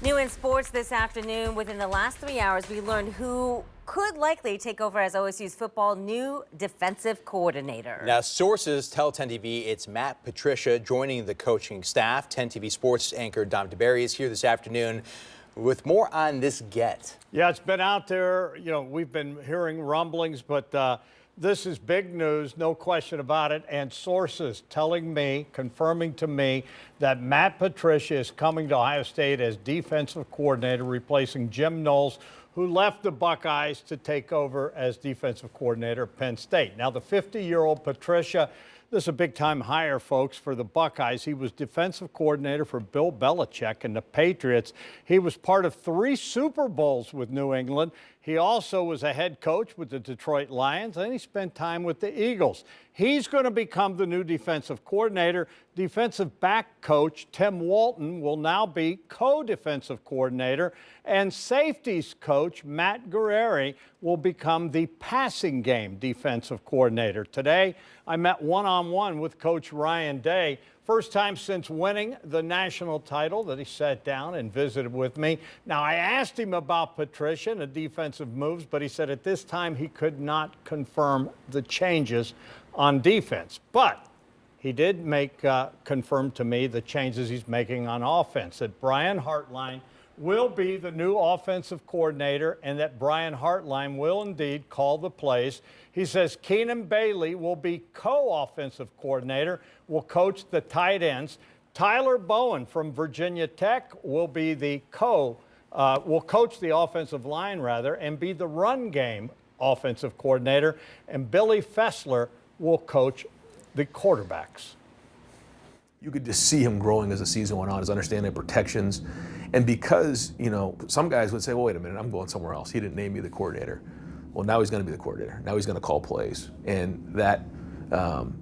New in sports this afternoon, within the last 3 hours, we learned who could likely take over as OSU's football new defensive coordinator. Now, sources tell 10 TV it's Matt Patricia joining the coaching staff. 10 TV sports anchor Dom DeBerry is here this afternoon with more on this get. Yeah, it's been out there. You know, we've been hearing rumblings, but this is big news, no question about it. And sources telling me, confirming to me, that Matt Patricia is coming to Ohio State as defensive coordinator, replacing Jim Knowles, who left the Buckeyes to take over as defensive coordinator at Penn State. Now, the 50-year-old Patricia, this is a big-time hire, folks, for the Buckeyes. He was defensive coordinator for Bill Belichick and the Patriots. He was part of 3 Super Bowls with New England. He also was a head coach with the Detroit Lions, and he spent time with the Eagles. He's going to become the new defensive coordinator. Defensive back coach Tim Walton will now be co-defensive coordinator, and safeties coach Matt Guerrieri will become the passing game defensive coordinator. Today, I met one-on-one with Coach Ryan Day. First time since winning the national title that he sat down and visited with me. Now, I asked him about Patricia and the defensive moves, but he said at this time he could not confirm the changes on defense. But he did confirm to me the changes he's making on offense, that Brian Hartline will be the new offensive coordinator and that Brian Hartline will indeed call the plays. He says Keenan Bailey will be co-offensive coordinator, will coach the tight ends. Tyler Bowen from Virginia Tech will be the will coach the offensive line and be the run game offensive coordinator. And Billy Fessler will coach the quarterbacks. You could just see him growing as the season went on, his understanding of protections. And because, you know, some guys would say, well, wait a minute, I'm going somewhere else. He didn't name me the coordinator. Well, now he's going to be the coordinator. Now he's going to call plays. And that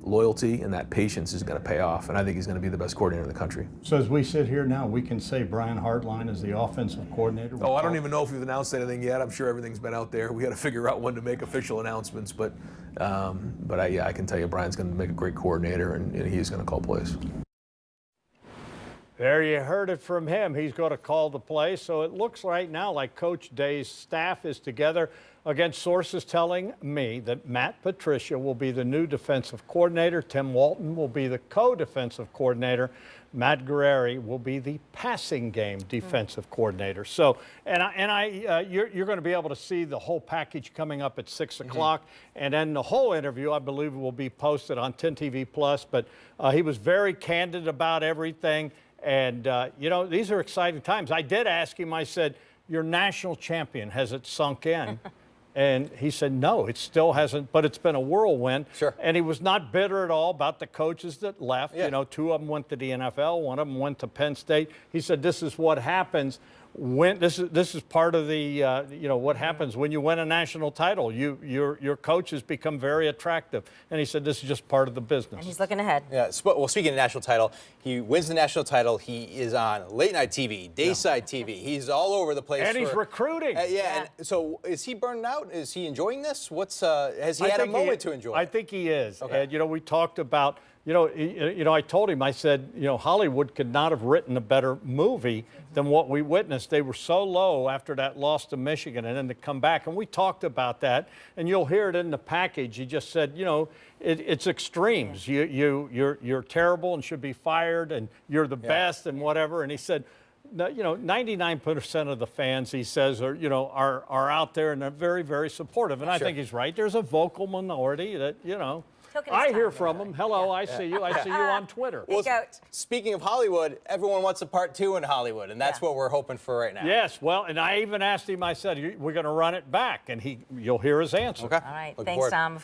loyalty and that patience is going to pay off. And I think he's going to be the best coordinator in the country. So as we sit here now, we can say Brian Hartline is the offensive coordinator? Oh, I don't even know if we've announced anything yet. I'm sure everything's been out there. We got to figure out when to make official announcements. But I can tell you Brian's going to make a great coordinator, and he's going to call plays. There you heard it from him. He's going to call the play. So it looks right now like Coach Day's staff is together. Again, sources telling me that Matt Patricia will be the new defensive coordinator. Tim Walton will be the co-defensive coordinator. Matt Guerrieri will be the passing game defensive coordinator. So, you're going to be able to see the whole package coming up at 6 o'clock. And then the whole interview, I believe, will be posted on 10 TV Plus. But he was very candid about everything. And, you know, these are exciting times. I did ask him, I said, you're national champion. Has it sunk in? And he said, no, it still hasn't, but it's been a whirlwind. Sure. And he was not bitter at all about the coaches that left. Yeah. You know, 2 of them went to the NFL, 1 of them went to Penn State. He said, this is what happens when this is part of the, you know, what happens when you win a national title. Your coaches become very attractive. And he said, this is just part of the business. And he's looking ahead. Yeah, well, speaking of national title, he wins the national title. He is on late night TV, dayside TV. He's all over the place. And he's recruiting. Yeah. And so is he burned out? Is he enjoying this? Has he had a moment to enjoy? I think he is. Okay. And, you know, we talked about, you know, I told him, I said, you know, Hollywood could not have written a better movie than what we witnessed. They were so low after that loss to Michigan and then to come back. And we talked about that. And you'll hear it in the package. He just said, you know, it's extremes. You're terrible and should be fired, and you're the best and whatever. And he said, you know, 99% of the fans, he says, are out there and they're very, very supportive. And I think he's right. There's a vocal minority that, you know, I hear from him. Hello, I see you. I see you on Twitter. Well, speaking of Hollywood, everyone wants a part 2 in Hollywood, and that's what we're hoping for right now. Yes, well, and I even asked him, I said, we're going to run it back, and you'll hear his answer. Okay. All right. Thanks, Tom.